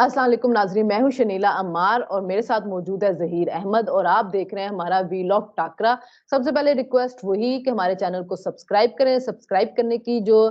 अस्सलाम वालेकुम नाज़रीन, मैं हूं शनीला अम्मार और मेरे साथ मौजूद है ज़हीर अहमद और आप देख रहे हैं हमारा वीलॉग टाकरा। सबसे पहले रिक्वेस्ट वही कि हमारे चैनल को सब्सक्राइब करें। सब्सक्राइब करने की जो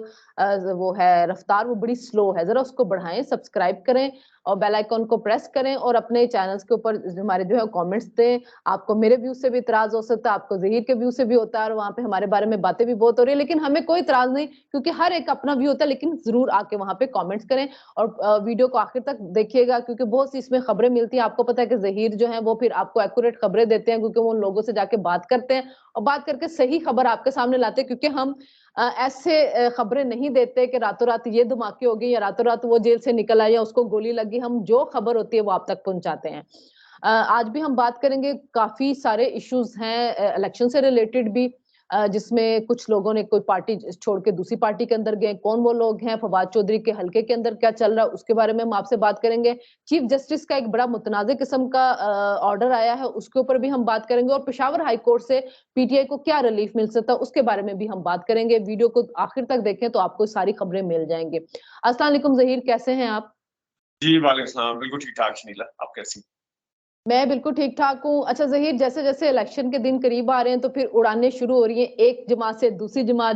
वो है रफ्तार वो बड़ी स्लो है, जरा उसको बढ़ाएं, सब्सक्राइब करें और बेल आइकन को प्रेस करें और अपने चैनल्स के ऊपर हमारे जो है कमेंट्स दें। आपको मेरे व्यू से भी इतराज हो सकता है, आपको ज़हीर के व्यू से भी होता है और वहाँ पे हमारे बारे में बातें भी बहुत हो रही है, लेकिन हमें कोई इतराज नहीं क्योंकि हर एक अपना व्यू होता है। लेकिन जरूर आके वहाँ पे कमेंट्स करें और वीडियो को आखिर तक देखिएगा क्योंकि बहुत सी इसमें खबरें मिलती हैं। आपको पता है कि ज़हीर जो है वो फिर आपको एक्यूरेट खबरें देते हैं क्योंकि वो उन लोगों से जाके बात करते हैं और बात करके सही खबर आपके सामने लाते हैं, क्योंकि हम ऐसे खबरें नहीं देते कि रातों रात ये धमाके हो गई या रातों रात वो जेल से निकल आया या उसको गोली लगी। हम जो खबर होती है वो आप तक पहुंचाते हैं। आज भी हम बात करेंगे, काफी सारे इश्यूज हैं इलेक्शन से रिलेटेड भी, जिसमें कुछ लोगों ने कोई पार्टी छोड़ के दूसरी पार्टी के अंदर गए। कौन वो लोग हैं, फवाद चौधरी के हलके के अंदर क्या चल रहा है उसके बारे में हम आपसे बात करेंगे। चीफ जस्टिस का एक बड़ा मुतनाज़ किस्म का ऑर्डर आया है, उसके ऊपर भी हम बात करेंगे और पेशावर हाई कोर्ट से पीटीआई को क्या रिलीफ मिल सकता है उसके बारे में भी हम बात करेंगे। वीडियो को आखिर तक देखें तो आपको सारी खबरें मिल जाएंगी। अस्सलाम वालेकुम ज़हीर, कैसे हैं आप? जी, वालेकुम सलाम। बिल्कुल ठीक-ठाक शनीला, आप कैसी हैं? मैं बिल्कुल ठीक-ठाक हूँ। अच्छा ज़हीर, जैसे-जैसे इलेक्शन के दिन करीब आ रहे हैं तो फिर उड़ानें शुरू हो रही हैं, एक जमात से दूसरी जमात,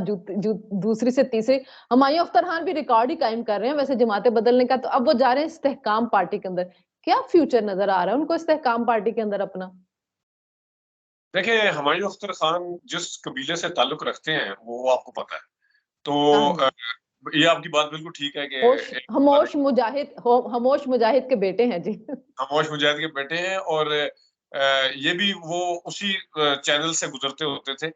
दूसरी से तीसरी। हुमायूं अख्तर खान भी रिकॉर्ड ही कायम कर रहे हैं वैसे जमातें बदलने का, तो अब वो जा रहे हैं इस्तेहकाम पार्टी के अंदर। क्या फ्यूचर नज़र आ रहा है उनको इस्तेहकाम पार्टी के अंदर अपना? देखिए, हुमायूं अख्तर खान जिस कबीले से ताल्लुक रखते हैं, वो आपको पता है। तो हाँ जी। ये आपकी बात बिल्कुल ठीक है कि होश एक हमोश मुजाहिद हमोश मुजाहिद के बेटे हैं जी। खामोश मुजाहिद के बेटे हैं और ये भी वो उसी चैनल से गुजरते होते थे,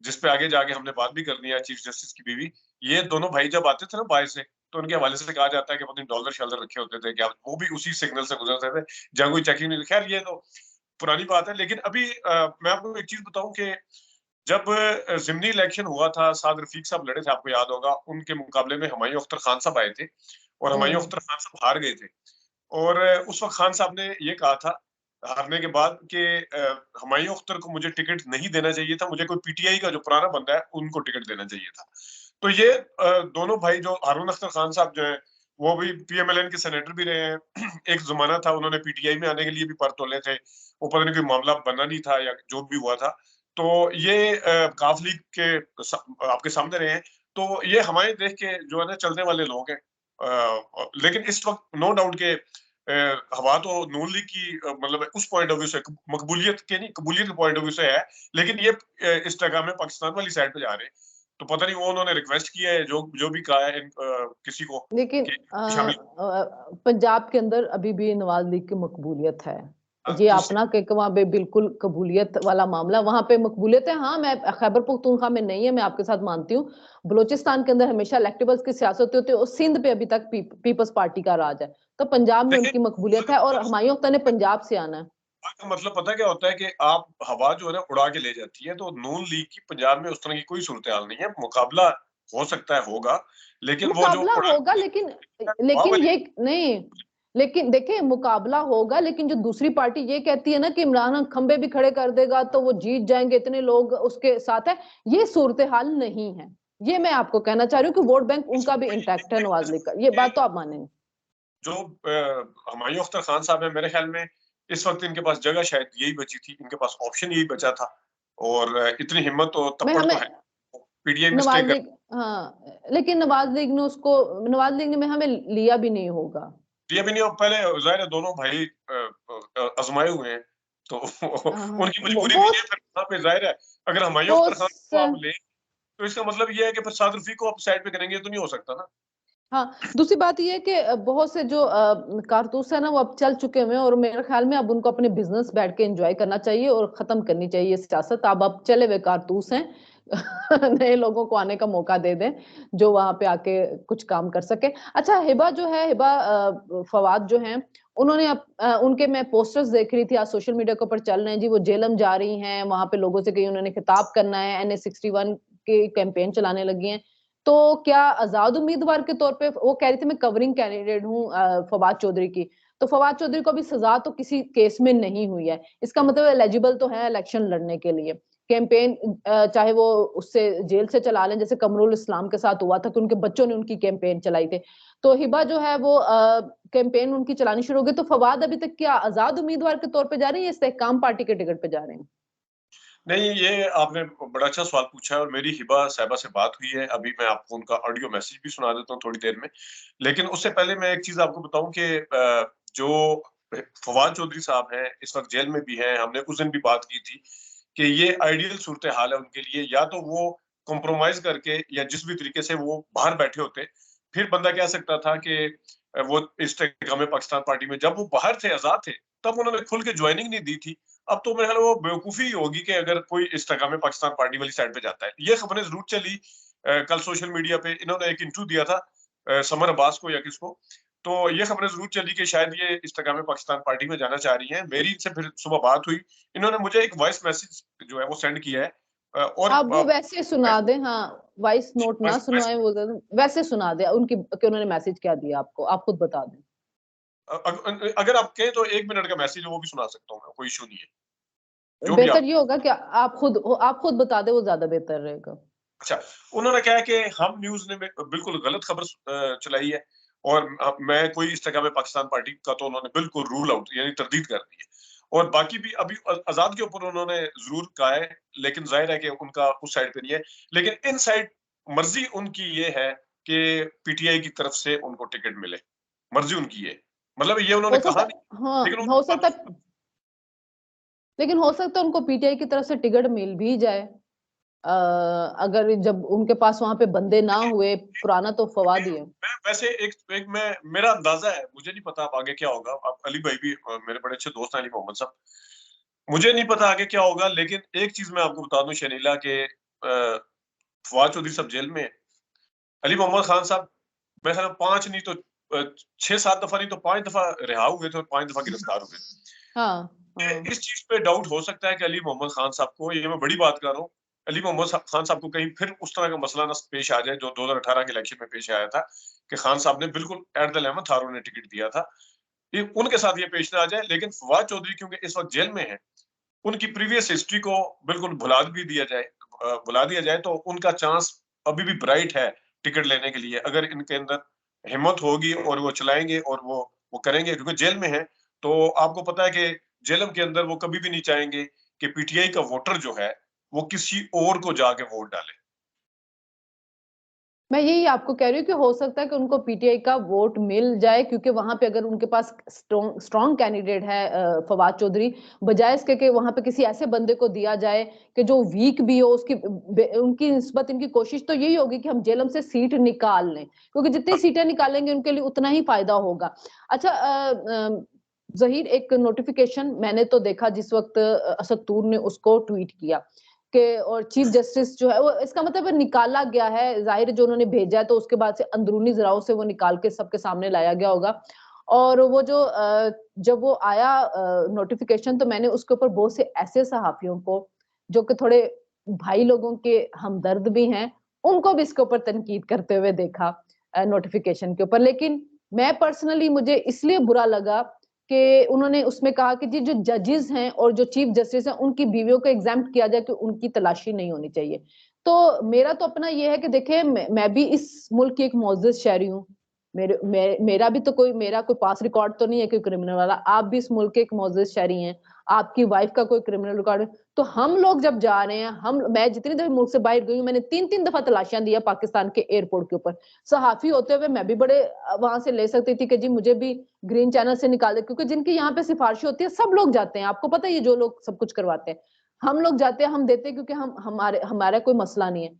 जिस पे आगे जाके हमने बात भी करनी है, चीफ जस्टिस की बीवी। ये दोनों भाई जब आते थे ना बाहर से, तो उनके हवाले से कहा जाता है कि पता नहीं डॉलर-शॉलर रखे होते थे क्या, वो भी उसी सिग्नल से गुजरते थे, जहाँ कोई चेकिंग नहीं। खैर ये तो पुरानी बात है, लेकिन अभी मैं आपको एक चीज़ बताऊँ कि जब ज़िमनी इलेक्शन हुआ था, साद रफ़ीक साहब लड़े थे, आपको याद होगा, उनके मुकाबले में हुमायूं अख्तर खान साहब आए थे और हुमायूं हुँ। अख्तर खान साहब हार गए थे। और उस वक़्त खान साहब ने ये कहा था, हारने के बाद कि हुमायूं अख्तर को मुझे टिकट नहीं देना चाहिए था, मुझे कोई पीटीआई का जो पुराना बंदा है, उनको टिकट देना चाहिए था। तो ये दोनों भाई जो हारून अख्तर खान साहब जो हैं, वो भी पीएमएलएन के सेनेटर भी रहे हैं। एक ज़माना था उन्होंने पीटीआई में आने के लिए भी पर तोले थे, वो पता नहीं कोई मामला बना नहीं था या जो भी हुआ था। तो ये काफ लीग के आपके सामने रहे हैं। तो ये हमारे देश के जो है ना चलने वाले लोग हैं। लेकिन इस वक़्त नो डाउट के हवा तो नून लीग की मतलब उस पॉइंट ऑफ व्यू से मकबूलियत के नहीं, कबूलियत के पॉइंट ऑफ व्यू से है, लेकिन ये इस जगह में पाकिस्तान वाली साइड पे जा रहे हैं। तो पता नहीं वो उन्होंने रिक्वेस्ट किया है जो जो भी कहा है किसी को लेकिन कि शामिल। पंजाब के अंदर अभी भी नवाज लीग की मकबूलियत है। ये तो अपना के वहाँ पे बिल्कुल कबूलियत वाला मामला, वहाँ पे मकबूलियत है। हाँ, मैं खैबर पख्तूनख्वा में नहीं है, मैं आपके साथ मानती हूँ। बलूचिस्तान के अंदर हमेशा इलेक्टेबल्स की सियासत होती है और सिंध पे अभी तक पीपल्स पार्टी का राज है। तो पंजाब में देखिए, उनकी मकबूलियत है और हुमायूं अख्तर ने पंजाब से आना है। का मतलब पता क्या होता है कि आप हवा जो है ना उड़ा के ले जाती है, तो नून लीग की पंजाब में उस तरह की कोई सूरत-हाल नहीं है। मुकाबला हो सकता है होगा, लेकिन वो जो मुकाबला उड़ा होगा लेकिन हवा लेकिन वाली। ये नहीं, लेकिन देखिए मुकाबला होगा लेकिन जो दूसरी पार्टी ये कहती है ना कि इमरान खान खंबे भी खड़े कर देगा तो वो जीत जाएंगे, इतने लोग उसके साथ है, ये सूरत हाल नहीं है। ये मैं आपको कहना चाह रही हूँ कि वोट बैंक उनका भी इंटैक्ट है नवाज लीग का, ये बात तो आप मानेंगे। जो हुमायूं अख्तर खान साहब है, मेरे ख्याल में इस वक़्त इनके पास जगह शायद यही बची थी, इनके पास ऑप्शन यही बचा था और इतनी हिम्मत और मैं तप्पड़ तो हमें है, पीटीआई में स्टे नवाज कर। लीग, हाँ, लेकिन नवाज लीग ने उसको, नवाज लीग ने में हमें लिया भी नहीं होगा। ये भी नहीं, अब पहले ज़ाहिर है दोनों भाई आज़माए हुए हैं, तो उनकी मजबूरी भी नहीं है, फिर वहाँ पे ज़ाहिर है अगर हुमायूं वो अख्तर खान को आप लें, तो इसका मतलब ये है कि फिर साद रफ़ीक को आप साइड पे करेंगे, ये तो नहीं हो सकता ना। हाँ, दूसरी बात ये है कि बहुत से जो कारतूस है ना वो अब चल चुके हुए हैं और मेरे ख्याल में अब उनको अपने बिजनेस बैठ के एंजॉय करना चाहिए और खत्म करनी चाहिए सियासत। अब चले हुए कारतूस हैं। नए लोगों को आने का मौका दे दें जो वहां पे आके कुछ काम कर सके। अच्छा, हिबा जो है, हिबा फवाद जो हैं, उन्होंने उनके मैं पोस्टर्स देख रही थी आज सोशल मीडिया के ऊपर चल रहे हैं जी, वो जेलम जा रही हैं, वहां पे लोगों से कहीं उन्होंने खिताब करना है, NA 61 की कैंपेन चलाने लगी हैं। तो क्या आजाद उम्मीदवार के तौर पे वो कह रही थी मैं कवरिंग कैंडिडेट हूँ फवाद चौधरी की, तो फवाद चौधरी को अभी सजा तो किसी केस में नहीं हुई है, इसका मतलब एलिजिबल तो है इलेक्शन लड़ने के लिए। कैंपेन चाहे वो उससे जेल से चला लें, जैसे कमरुल इस्लाम के साथ हुआ था कि उनके बच्चों ने उनकी कैंपेन चलाई थी, तो हिबा जो है वो कैंपेन उनकी चलानी शुरू हो गई। तो फवाद अभी तक क्या आजाद उम्मीदवार के तौर पे जा रहे हैं या इस्तेहकाम पार्टी के टिकट पे जा रहे हैं? नहीं, ये आपने बड़ा अच्छा सवाल पूछा है और मेरी हिबा साहिबा से बात हुई है। अभी मैं आपको उनका ऑडियो मैसेज भी सुना देता हूँ थोड़ी देर में। लेकिन उससे पहले मैं एक चीज़ आपको बताऊँ कि जो फवाद चौधरी साहब हैं, इस वक़्त जेल में भी हैं। हमने उस दिन भी बात की थी कि ये आइडियल सूरत-ए-हाल है उनके लिए, या तो वो कॉम्प्रोमाइज़ करके या जिस भी तरीके से वो बाहर बैठे होते, फिर बंदा कह सकता था कि वो इस्तेकाम पाकिस्तान पार्टी में जब वो बाहर थे, आज़ाद थे, तब उन्होंने खुल के जॉइनिंग नहीं दी थी। अब तो मेरे ख्याल वो बेवकूफ़ी ही होगी कि अगर कोई इस्तेकाम पाकिस्तान पार्टी वाली साइड पे जाता है। ये खबरें ज़रूर चली कल सोशल मीडिया पे इन्होंने एक इंटरव्यू दिया था समर अब्बास को या किसको, तो ये खबरें ज़रूर चली कि शायद ये इस्तेकाम पाकिस्तान पार्टी में जाना चाह रही हैं। मेरी इनसे फिर सुबह बात हुई, इन्होंने मुझे एक वॉइस मैसेज जो है वो सेंड किया है और आप वो वैसे सुना दें, हाँ, वॉइस नोट ना वॉइस वॉइस सुनाएं, वो वैसे सुना दें उनकी कि उन्होंने मैसेज क्या दिया आपको, आप खुद बता दें। अगर आप कहें तो 1 मिनट का मैसेज है वो भी सुना सकता हूँ मैं, कोई इश्यू नहीं है। जो भी बेहतर आप ये होगा कि आप खुद बता दें, वो ज्यादा बेहतर रहेगा। अच्छा, उन्होंने कहा है कि हम न्यूज़ ने बिल्कुल गलत खबर चलाई है और मैं कोई इस्तेकाम पाकिस्तान पार्टी का तो उन्होंने बिल्कुल रूल आउट यानी तरदीद कर दी है। और बाकी भी अभी आज़ाद के ऊपर उन्होंने ज़रूर कहा है, लेकिन ज़ाहिर है कि उनका उस साइड पे नहीं है। लेकिन इनसाइड मर्ज़ी उनकी ये है कि पीटीआई की तरफ से उनको टिकट मिले, मर्ज़ी उनकी है। मतलब ये उन्होंने हो सकता कहा है, नहीं, हाँ, लेकिन हो उनके सकता पास है, लेकिन हो सकता है उनको पीटीआई की तरफ से टिकट मिल भी जाए। अगर जब उनके पास वहां पे बंदे ना हुए, पुराना तो फवाद ही है। मैं वैसे एक एक मैं मेरा अंदाजा है, मुझे नहीं पता अब आगे क्या होगा। अब अली भाई भी मेरे बड़े अच्छे दोस्त हैं अली मोहम्मद साहब। मुझे नहीं पता आगे क्या होगा, लेकिन एक चीज़ मैं आपको बता दूँ शनीला के फवाद चौधरी साहब जेल में हैं। अली मोहम्मद खान साहब मेरे ख्याल में 5 नहीं तो 6-7 दफ़ा नहीं तो 5 दफ़ा रिहा हुए थे और 5 दफ़ा गिरफ्तार हुए। हाँ, हाँ। इस चीज़ पे डाउट हो सकता है कि अली मोहम्मद खान साहब को, ये मैं बड़ी बात कर रहा हूँ, अली मोहम्मद खान साहब को कहीं फिर उस तरह का मसला ना पेश आ जाए जो 2018 के इलेक्शन में पेश आया था, कि खान साहब ने बिल्कुल एट द 11th आवर ने टिकट दिया था। ये उनके साथ ये पेश ना आ जाए, लेकिन फवाद चौधरी क्योंकि इस वक़्त जेल में हैं, उनकी प्रीवियस हिस्ट्री को बिल्कुल भुला दिया जाए तो उनका चांस अभी भी ब्राइट है टिकट लेने के लिए। अगर इनके अंदर हिम्मत होगी और वो चलाएँगे और वो करेंगे क्योंकि जेल में हैं, तो आपको पता है कि जेलम के अंदर वो कभी भी नहीं चाहेंगे कि पीटीआई का वोटर जो है, वो किसी और को जाके वोट डाले। मैं यही आपको कह रही हूँ कि हो सकता है कि उनको पीटीआई का वोट मिल जाए, क्योंकि वहां पे अगर उनके पास स्ट्रॉन्ग कैंडिडेट है फवाद चौधरी, बजाय इसके कि वहां पे किसी ऐसे बंदे को दिया जाए कि जो वीक भी हो, उसकी उनकी निस्बत इनकी कोशिश तो यही होगी कि हम जेलम से सीट निकाल लें, क्योंकि जितनी सीटें निकालेंगे उनके लिए उतना ही फायदा होगा। अच्छा, जहीर, एक नोटिफिकेशन मैंने तो देखा जिस वक्त असद तूर ने उसको ट्वीट किया के, और चीफ जस्टिस जो है वो, इसका मतलब निकाला गया है, जाहिर जो उन्होंने भेजा है तो उसके बाद से अंदरूनी जराओं से वो निकाल के सबके सामने लाया गया होगा। और वो जो जब वो आया नोटिफिकेशन, तो मैंने उसके ऊपर बहुत से ऐसे सहाफियों को जो कि थोड़े भाई लोगों के हमदर्द भी हैं, उनको भी इसके ऊपर तनकीद करते हुए देखा नोटिफिकेशन के ऊपर। लेकिन मैं पर्सनली, मुझे इसलिए बुरा लगा कि उन्होंने उसमें कहा कि जी जो जजेस हैं और जो चीफ जस्टिस हैं उनकी बीवियों को एग्जाम्प्ट किया जाए कि उनकी तलाशी नहीं होनी चाहिए। तो मेरा तो अपना ये है कि देखिए, मैं भी इस मुल्क की एक मोअज़्ज़ज़ शहरी हूँ। मेरा कोई पास रिकॉर्ड तो नहीं है कोई क्रिमिनल वाला। आप भी इस मुल्क के एक मोअज़्ज़ज़ शहरी हैं, आपकी वाइफ का कोई क्रिमिनल रिकॉर्ड है। तो हम लोग जब जा रहे हैं, मैं जितनी दफा मुल्क से बाहर गई हूँ, मैंने 3-3 दफा तलाशियां दी है पाकिस्तान के एयरपोर्ट के ऊपर। सहाफी होते हुए मैं भी बड़े वहां से ले सकती थी कि जी मुझे भी ग्रीन चैनल से निकाले, क्योंकि जिनकी यहाँ पे सिफारिश होती है सब लोग जाते हैं, आपको पता है, ये जो लोग सब कुछ करवाते हैं, हम लोग जाते हैं, हम देते हैं, क्योंकि हमारा कोई मसला नहीं है।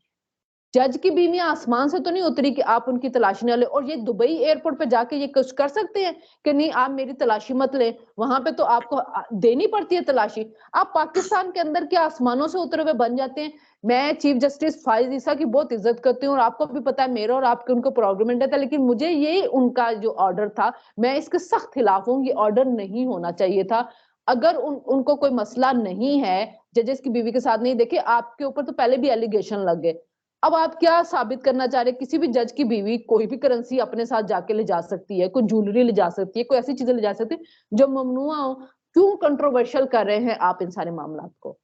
जज की बीवी आसमान से तो नहीं उतरी कि आप उनकी तलाशी न ले, और ये दुबई एयरपोर्ट पे जाके ये कुछ कर सकते हैं कि नहीं आप मेरी तलाशी मत लें, वहां पे तो आपको देनी पड़ती है तलाशी। आप पाकिस्तान के अंदर के आसमानों से उतरे हुए बन जाते हैं। मैं चीफ जस्टिस फाइज ईसा की बहुत इज्जत करती हूँ, और आपको भी पता है मेरा और आपके उनको प्रॉब्लम था, लेकिन मुझे ये उनका जो ऑर्डर था, मैं इसके सख्त खिलाफ हूँ। ये ऑर्डर नहीं होना चाहिए था। अगर उनको कोई मसला नहीं है जजेस की बीवी के साथ, नहीं, देखिए आपके ऊपर तो पहले भी एलिगेशन लग गए, अब आप क्या साबित करना चाह रहे हैं? किसी भी जज की बीवी कोई भी करेंसी अपने साथ जाके ले जा सकती है, कोई ज्वेलरी ले जा सकती है, कोई ऐसी चीजें ले जा सकती है जो ममनुआ हो। क्यों कंट्रोवर्शियल कर रहे हैं आप इन सारे मामलात को?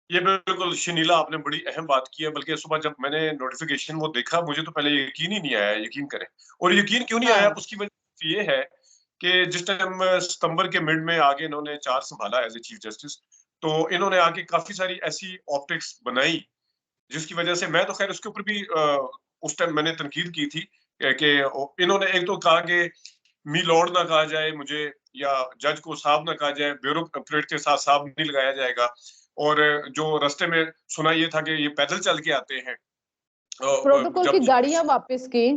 ये बिल्कुल शनीला आपने बड़ी अहम बात की है, बल्कि सुबह जब मैंने नोटिफ़िकेशन वो देखा, मुझे तो पहले यकीन ही नहीं आया, यकीन करें। और यकीन क्यों नहीं आया, हाँ। उसकी वजह ये है कि जिस टाइम सितंबर के मिड में आके इन्होंने चार्ज सँभाला एज़ ए चीफ जस्टिस, तो इन्होंने आके काफ़ी सारी ऐसी ऑप्टिक्स बनाई, जिसकी वजह से मैं तो ख़ैर उसके ऊपर भी उस टाइम मैंने तनकीद की थी कि इन्होंने एक तो कहा कि मी लॉर्ड ना कहा जाए मुझे, या जज को साहब ना कहा जाए, ब्यूरोक्रेट के साथ साहब नहीं लगाया जाएगा। और जो रास्ते में सुना ये था कि ये पैदल चल के आते हैं। प्रोटोकॉल की जब गाड़ियां वापस की,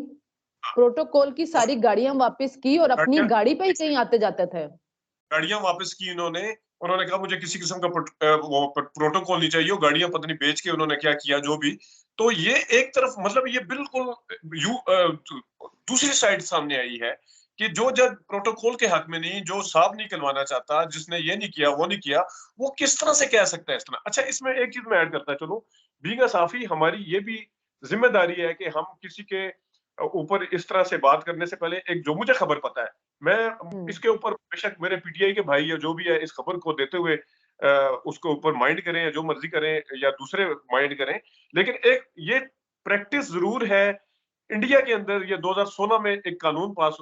प्रोटोकॉल की और सारी गाड़ियां वापस की और अपनी गाड़ियां गाड़ी पे ही कहीं आते जाते थे। गाड़ियां वापस की इन्होंने। उन्होंने कहा मुझे किसी किस्म का वो प्रोटोकॉल नहीं चाहिए, वो गाड़ियां पता नहीं बेच के उन्होंने क्या किया जो भी। तो ये एक तरफ मतलब ये बिल्कुल दूसरी साइड सामने आई है कि जो जज प्रोटोकॉल के हक में नहीं, जो साहब नहीं करवाना चाहता, जिसने ये नहीं किया वो नहीं किया, वो किस तरह से कह सकता है इस तरह। अच्छा, इसमें एक चीज मैं ऐड करता चलो, बीइंग अ साफी हमारी ये भी जिम्मेदारी है कि हम किसी के ऊपर इस तरह से बात करने से पहले, एक जो मुझे खबर पता है, मैं हम्म। इसके ऊपर बेशक मेरे पीटीआई के भाई या जो भी है इस खबर को देते हुए उसके ऊपर माइंड करें या जो मर्जी करें, या दूसरे माइंड करें, लेकिन एक ये प्रैक्टिस जरूर है इंडिया के अंदर। ये 2016 में एक कानून पास,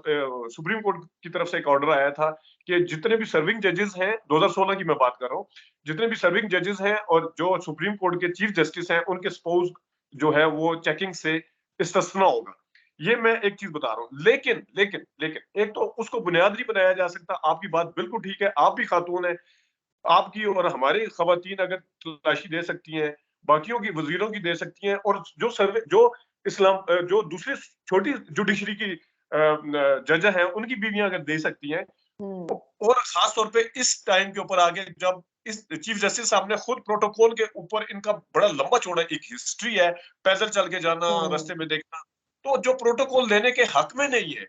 सुप्रीम कोर्ट की तरफ से एक ऑर्डर आया था कि जितने भी सर्विंग जजेस हैं, 2016 की मैं बात कर रहा हूँ, जितने भी सर्विंग जजेस हैं और जो सुप्रीम कोर्ट के चीफ जस्टिस हैं, उनके स्पाउस जो है वो चेकिंग से इस्tisna होगा। ये मैं एक चीज बता रहा हूँ, लेकिन लेकिन लेकिन एक तो उसको बुनियाद नहीं बनाया जा सकता। आपकी बात बिल्कुल ठीक है, आप भी खातून है, आपकी और हमारी खवातीन अगर तलाशी दे सकती हैं, बाकियों की वजीरों की दे सकती हैं, और जो सर्वे जो जो दूसरी छोटी जुडिशरी की जज हैं उनकी बीवियां अगर दे सकती हैं, हम्म। और खास तौर पे इस टाइम के ऊपर आगे, जब इस चीफ जस्टिस साहब ने खुद प्रोटोकॉल के ऊपर, इनका बड़ा लंबा चौड़ा एक हिस्ट्री है, पैदल चल के जाना, रास्ते हम्म। में देखना, तो जो प्रोटोकॉल लेने के हक में नहीं है।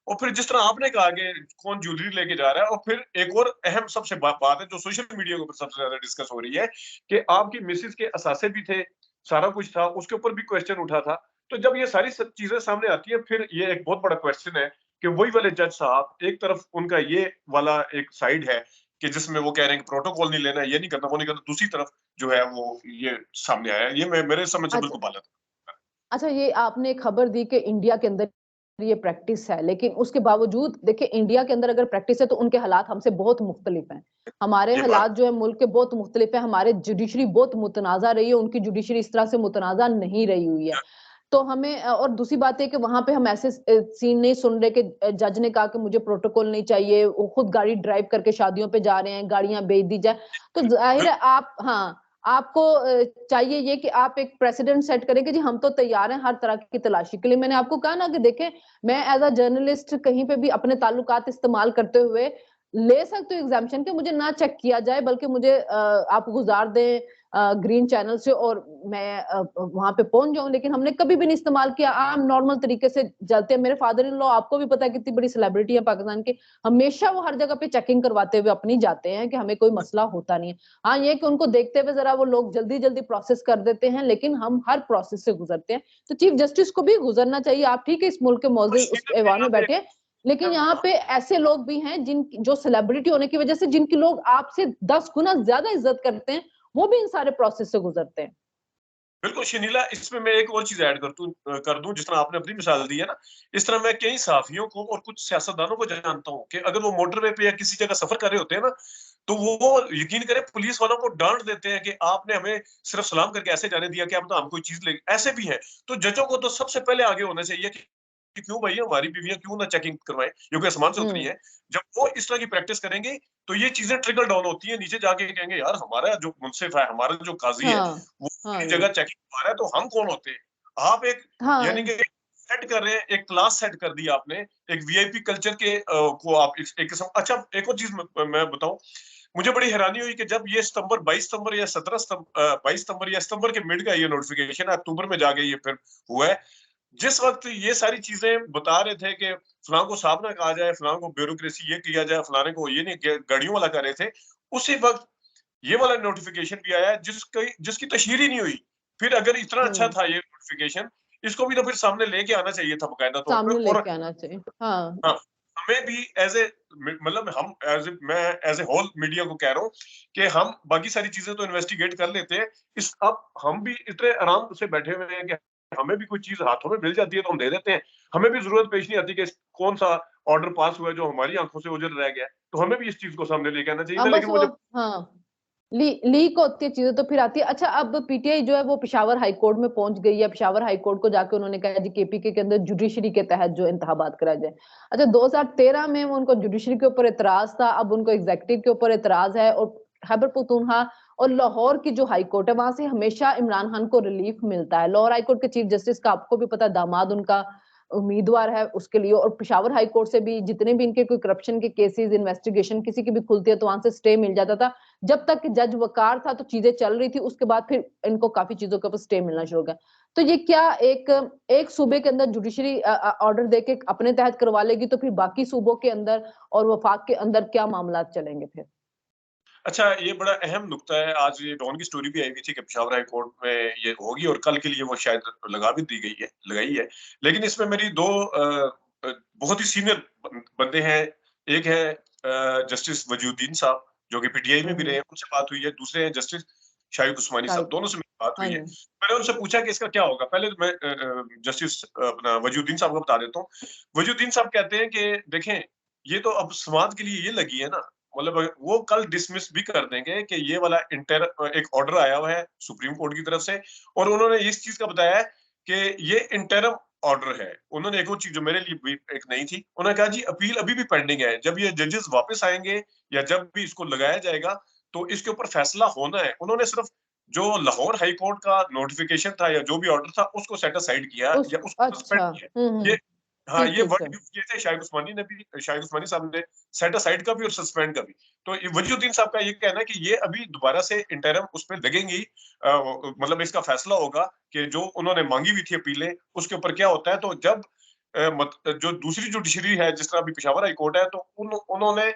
और फिर जिस तरह आपने कहा कि कौन ज्वेलरी लेके जा रहा है, और फिर एक और अहम सबसे बात है जो सोशल मीडिया के ऊपर सबसे ज्यादा डिस्कस हो रही है, कि आपकी मिसिस के असासे भी थे, सारा कुछ था, उसके ऊपर भी क्वेश्चन उठा था। तो जब ये सारी सब चीजें सामने आती है, फिर ये एक बहुत बड़ा क्वेश्चन है कि वही वाले जज साहब, एक तरफ उनका ये वाला एक साइड है कि जिसमें वो कह रहे हैं कि प्रोटोकॉल नहीं लेना, ये नहीं करना, वो नहीं करना, दूसरी तरफ जो है वो ये सामने आया है। ये मेरे समझ से अच्छा। बिल्कुल गलत है। अच्छा, ये आपने खबर दी कि इंडिया के अंदर ये प्रैक्टिस है, लेकिन उसके बावजूद देखिए इंडिया के अंदर अगर प्रैक्टिस है तो उनके हालात हमसे बहुत मुख्तलिफ हैं। हमारे ये बात हालात जो है मुल्क के बहुत मुख्तलिफ है, हमारे जुडिशरी बहुत मुतनाज़ा रही है, उनकी जुडिशरी इस तरह से मुतनाज़ा नहीं रही हुई है। तो हमें और दूसरी बात है कि वहां पे हम ऐसे सीन नहीं सुन रहे कि जज ने कहा कि मुझे प्रोटोकॉल नहीं चाहिए, वो खुद गाड़ी ड्राइव करके शादियों पे जा रहे हैं, गाड़ियां बेच दी जाए। तो जाहिर है आप, हाँ, आपको चाहिए ये कि आप एक प्रेसिडेंट सेट करें कि जी हम तो तैयार हैं हर तरह की तलाशी के लिए। मैंने आपको कहा ना कि देखें, मैं एज अ जर्नलिस्ट कहीं पे भी अपने ताल्लुकात इस्तेमाल करते हुए ले सकते हो एग्जामिशन के, मुझे ना चेक किया जाए, बल्कि मुझे आप गुजार दें ग्रीन चैनल से और मैं वहां पे पहुंच जाऊं। लेकिन हमने कभी भी नहीं इस्तेमाल किया, आम नॉर्मल तरीके से चलते हैं। मेरे फादर इन लॉ, आपको भी पता है कितनी बड़ी सेलिब्रिटी है पाकिस्तान के, हमेशा वो हर जगह पे चेकिंग करवाते हुए अपनी जाते हैं कि हमें कोई मसला होता नहीं है। हाँ, ये कि उनको देखते हुए जरा वो लोग जल्दी जल्दी प्रोसेस कर देते हैं, लेकिन हम हर प्रोसेस से गुजरते हैं। तो चीफ जस्टिस को भी गुजरना चाहिए। आप ठीक है इस मुल्क के मौजूद उस ऐवान में बैठे हैं, लेकिन यहाँ पे ऐसे लोग भी हैं जिन जो सेलिब्रिटी होने की वजह से जिनकी लोग आपसे 10 गुना ज्यादा इज्जत करते हैं, वो भी इन सारे प्रोसेस से गुजरते हैं। बिल्कुल शनीला, इसमें मैं एक और चीज ऐड कर दूं, जिस तरह आपने अपनी मिसाल दी है ना, इस तरह मैं कई सहाफियों को और कुछ सियासतदानों को जानता हूं कि अगर वो मोटरवे पे या किसी जगह सफर कर रहे होते हैं ना, तो वो यकीन करें पुलिस वालों को डांट देते हैं कि आपने हमें सिर्फ सलाम करके ऐसे जाने दिया कि आप तो हम कोई चीज ले, ऐसे भी है। तो जजों को तो सबसे पहले आगे होना चाहिए कि क्यों भाई हमारी बीवियां क्यों ना चेकिंग करवाएं, जो कि आसमान से उतरी हम्म। है। जब वो इस तरह की प्रैक्टिस करेंगे, तो ये चीजें ट्रिकल डाउन होती है, नीचे जाके कहेंगे यार हमारा जो मुंसिफ है, हमारा जो काजी है, हाँ। वो हाँ अपनी जी। जगह चेकिंग करवा रहा है, तो हम कौन होते हैं? आप एक, यानी हाँ। कि सेट कर रहे हैं, एक क्लास सेट कर दी आपने, एक वीआईपी कल्चर के को आप एक किस्म। अच्छा, एक और चीज मैं बताऊं, मुझे बड़ी हैरानी हुई कि जब ये सितंबर 22 सितंबर या 17 सितंबर 22 सितंबर या सितंबर के मिड का ये नोटिफिकेशन अक्टूबर में जाके ये फिर हुआ है, जिस वक्त ये सारी चीजें बता रहे थे कि फलां को साहब ना कहा जाए, फलां को ब्यूरोक्रेसी ये किया जाए, फलाने को ये नहीं, गाड़ियों वाला कर रहे थे, उसी वक्त ये वाला नोटिफिकेशन भी आया जिसकी जिसकी तशहीर ही नहीं हुई। फिर अगर इतना अच्छा हम्म। था ये नोटिफिकेशन, इसको भी तो फिर सामने लेके आना चाहिए था बकायदा तौर पे। सामने और लेके आना चाहिए। हाँ। हाँ, हमें भी एज ए मतलब हम मैं एज ए होल मीडिया को कह रहा हूँ कि हम बाकी सारी चीजें तो इन्वेस्टिगेट कर लेते हैं, इस अब हम भी इतने आराम से बैठे हुए हैं कि हमें भी कोई चीज हाथों में मिल जाती है तो हम दे देते हैं। हमें भी जरूरत पेश नहीं आती कि कौन सा ऑर्डर पास हुआ है जो हमारी आंखों से ओझल रह गया है, तो हमें भी इस चीज को सामने लेके आना चाहिए हाँ ना। बस लेकिन वो वो, जब हाँ, लीक होती है चीजें तो फिर आती है। अच्छा, अब पीटीआई जो है वो पेशावर हाई कोर्ट में पहुंच गई है। पेशावर हाई कोर्ट को जाके उन्होंने कहा जी केपीके के अंदर जुडिशरी के तहत जो इंतखाबात करा जाए। अच्छा, 2013 में वो उनको जुडिशरी के ऊपर एतराज था, अब उनको एग्जेक्टिव के ऊपर एतराज है। और खैबर पख्तूनख्वा और लाहौर की जो हाई कोर्ट है वहां से हमेशा इमरान खान को रिलीफ मिलता है। लाहौर हाई कोर्ट के चीफ जस्टिस का आपको भी पता, दामाद उनका उम्मीदवार है उसके लिए। और पेशावर हाई कोर्ट से भी जितने भी इनके कोई करप्शन के केसेस, इन्वेस्टिगेशन किसी की भी खुलती है तो वहां से स्टे मिल जाता था। जब तक जज वकार था तो चीजें चल रही थी, उसके बाद फिर इनको काफी चीजों के ऊपर स्टे मिलना शुरू हो गया। तो ये क्या एक एक सूबे के अंदर जुडिशरी ऑर्डर देके अपने तहत करवा लेगी तो फिर बाकी सूबों के अंदर और वफाक के अंदर क्या मामला चलेंगे फिर? अच्छा, ये बड़ा अहम नुक्ता है। आज ये डॉन की स्टोरी भी आई हुई थी कि पेशावर हाई कोर्ट में ये होगी और कल के लिए वो शायद लगा भी दी गई है, लगाई है। लेकिन इसमें मेरी 2 बहुत ही सीनियर बंदे हैं। एक है जस्टिस वजूद्दीन साहब जो कि पीटीआई में भी रहे हैं, उनसे बात हुई है। दूसरे हैं जस्टिस शाहिद उस्मानी साहब, शायद। दोनों से मेरी बात हाँ हुई है। जी। मैंने उनसे पूछा कि इसका क्या होगा। पहले तो मैं जस्टिस अपना वजूद्दीन साहब को बता देता हूँ। वजूद्दीन साहब कहते हैं कि देखें, ये तो अब समाज के लिए ये लगी है ना, मतलब वो कल डिसमिस भी कर देंगे कि ये वाला एक ऑर्डर आया हुआ है सुप्रीम कोर्ट की तरफ से, और उन्होंने इस चीज का बताया है कि ये इंटरम ऑर्डर है। उन्होंने एक और चीज जो मेरे लिए भी एक नई थी, उन्होंने कहा जी अपील अभी भी पेंडिंग है, जब ये जजेस वापस आएंगे या जब भी इसको लगाया जाएगा तो इसके ऊपर फैसला होना है। उन्होंने सिर्फ जो लाहौर हाई कोर्ट का नोटिफिकेशन था या जो भी ऑर्डर था उसको सेट असाइड किया उस या उसको सस्पेंड अच्छा। किया। ये हाँ, ठीक ये ठीक वर्ड है। यूज किए थे शाहिद उस्मानी साहब ने, सेट असाइड का भी और सस्पेंड का भी। तो वजीउद्दीन साहब का ये कहना है कि ये अभी दोबारा से इंटरम उस पर लगेंगी, मतलब इसका फैसला होगा कि जो उन्होंने मांगी हुई थी अपीलें उसके ऊपर क्या होता है। तो जब जो दूसरी जुडिशरी है, जिस तरह अभी पेशावर हाई कोर्ट है, तो उन्होंने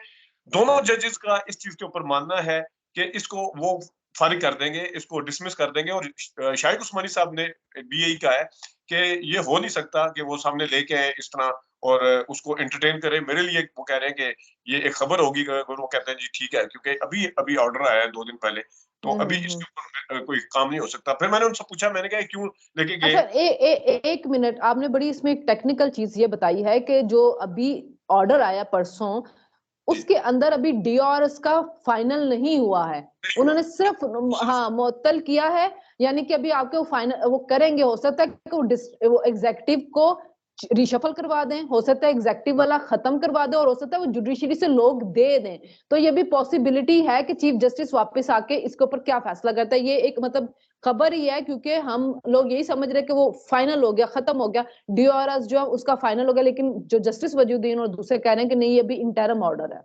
दोनों जजेस का इस चीज के ऊपर मानना है कि इसको वो फारिग कर देंगे, इसको डिसमिस कर देंगे। और शाहिद उस्मानी साहब ने भी यही कहा है कि ये हो नहीं सकता कि वो सामने लेके आए इस तरह और उसको एंटरटेन करें। मेरे लिए वो कह रहे हैं कि ये एक खबर होगी, अगर वो कहते हैं जी ठीक है, क्योंकि अभी अभी ऑर्डर आया है 2 दिन पहले, तो अभी हम्म। इसके ऊपर कोई काम नहीं हो सकता। फिर मैंने उनसे पूछा, मैंने कहा क्यों लेके अच्छा, गए। एक मिनट, आपने बड़ी इसमें एक टेक्निकल चीज ये बताई है कि जो अभी ऑर्डर आया परसों, जी, उसके अंदर अभी डीआरएस का फाइनल नहीं हुआ है। नहीं हुआ। उन्होंने सिर्फ, सिर्फ हाँ, मुअत्तल किया है। यानी कि अभी आपके वो फाइनल वो करेंगे। हो सकता है कि वो एग्जेक्टिव को रिशफल करवा दें, हो सकता है एग्जेक्टिव वाला खत्म करवा दें, और हो सकता है वो जुडिशरी से लोग दे दें। तो ये भी पॉसिबिलिटी है कि चीफ जस्टिस वापस आके इसके ऊपर क्या फैसला करता है। ये एक मतलब खबर ही है, क्योंकि हम लोग यही समझ रहे कि वो फाइनल हो गया, खत्म हो गया, डीआरएस जो है उसका फाइनल हो गया। लेकिन जो जस्टिस वजूद्दीन और दूसरे कह रहे हैं कि नहीं, ये भी इंटरम ऑर्डर है।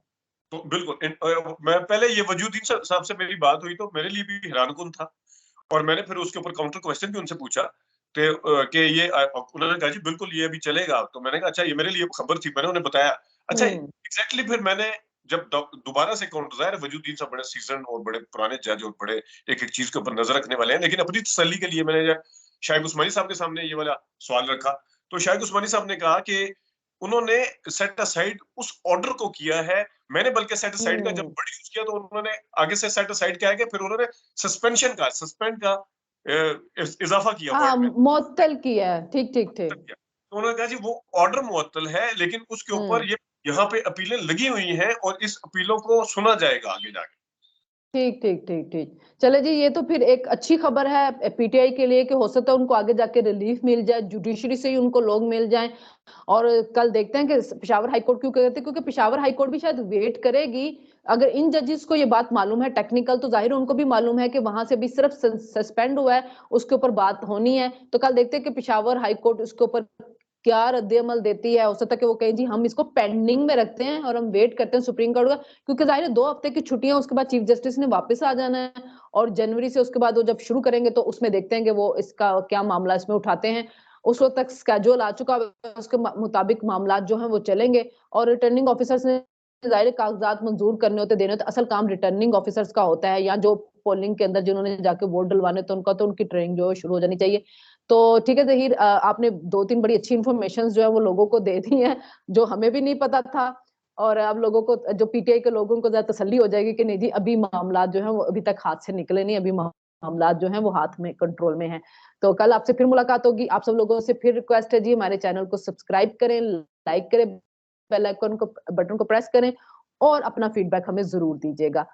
तो बिल्कुल मैं पहले ये वजूद्दीन साहब से मेरी बात हुई तो मेरे लिए भी हैरानकुन था, और मैंने फिर उसके ऊपर काउंटर क्वेश्चन भी उनसे पूछा कि ये उन्होंने कहा जी बिल्कुल ये अभी चलेगा। तो मैंने कहा अच्छा, ये मेरे लिए खबर थी, मैंने उन्हें बताया। अच्छा, हम्म। एग्जैक्टली फिर मैंने जब दोबारा से काउंटर, ज़ाहिर है वजूद्दीन साहब बड़े सीजन और बड़े पुराने जज और बड़े एक एक चीज के ऊपर नजर रखने वाले हैं, लेकिन अपनी तसल्ली के लिए मैंने जब शाहिद उस्मानी साहब के सामने ये वाला सवाल रखा, तो शाहिद उस्मानी साहब ने कहा कि उन्होंने सेट असाइड उस ऑर्डर को किया है। मैंने बल्कि सेट असाइड का जब हम्म। वर्ड यूज किया तो उन्होंने आगे से सेट असाइड क्या है कि फिर उन्होंने सस्पेंड का इजाफा किया हाँ, वर्ड में। मुअत्तल किया है। ठीक ठीक ठीक। किया तो उन्होंने कहा जी वो ऑर्डर मुअत्तल है, लेकिन उसके हम्म। ऊपर ये यहाँ पे अपीलें लगी हुई हैं और इस अपीलों को सुना जाएगा आगे जाके। ठीक ठीक ठीक ठीक। चले जी, ये तो फिर एक अच्छी खबर है पीटीआई के लिए कि हो सकता है उनको आगे जाके रिलीफ मिल जाए, जुडिशरी से ही उनको लोग मिल जाएं। और कल देखते हैं कि पेशावर हाईकोर्ट क्यों कहते हैं, क्योंकि पेशावर हाईकोर्ट भी शायद वेट करेगी। अगर इन जजेस को ये बात मालूम है टेक्निकल, तो जाहिर है उनको भी मालूम है कि वहां से भी सिर्फ सस्पेंड हुआ है, उसके ऊपर बात होनी है। तो कल देखते हैं कि पेशावर हाईकोर्ट उसके ऊपर क्या रद्द-ए-अमल देती है। हो सकता है कि वो कहें जी हम इसको पेंडिंग में रखते हैं और हम वेट करते हैं सुप्रीम कोर्ट का, क्योंकि जाहिर है 2 हफ्ते की छुट्टियां, उसके बाद चीफ जस्टिस ने वापस आ जाना है। और जनवरी से उसके बाद वो जब शुरू करेंगे तो उसमें देखते हैं कि वो इसका क्या मामला इसमें उठाते हैं। उस वक्त तक स्केड्यूल आ चुका है, उसके मुताबिक मामला जो है वो चलेंगे। और रिटर्निंग ऑफिसर्स ने जाहिर कागजात मंजूर करने होते, देने होते, असल काम रिटर्निंग ऑफिसर्स का होता है, या जो पोलिंग के अंदर जिन्होंने जाके वोट डलवाने तो उनका तो उनकी ट्रेनिंग जो है शुरू हो जानी चाहिए। तो ठीक है ज़हीर, आपने 2-3 बड़ी अच्छी इन्फॉर्मेशंस जो है वो लोगों को दे दी हैं, जो हमें भी नहीं पता था, और अब लोगों को, जो पीटीआई के लोगों को ज़रा तसल्ली हो जाएगी कि नहीं जी, अभी मामलात जो हैं वो अभी तक हाथ से निकले नहीं, अभी मामलात जो हैं वो हाथ में, कंट्रोल में हैं। तो कल आपसे फिर मुलाकात होगी। आप सब लोगों से फिर रिक्वेस्ट है जी, हमारे चैनल को सब्सक्राइब करें, लाइक करें, बेल आइकन को, बटन को प्रेस करें और अपना फीडबैक हमें ज़रूर दीजिएगा।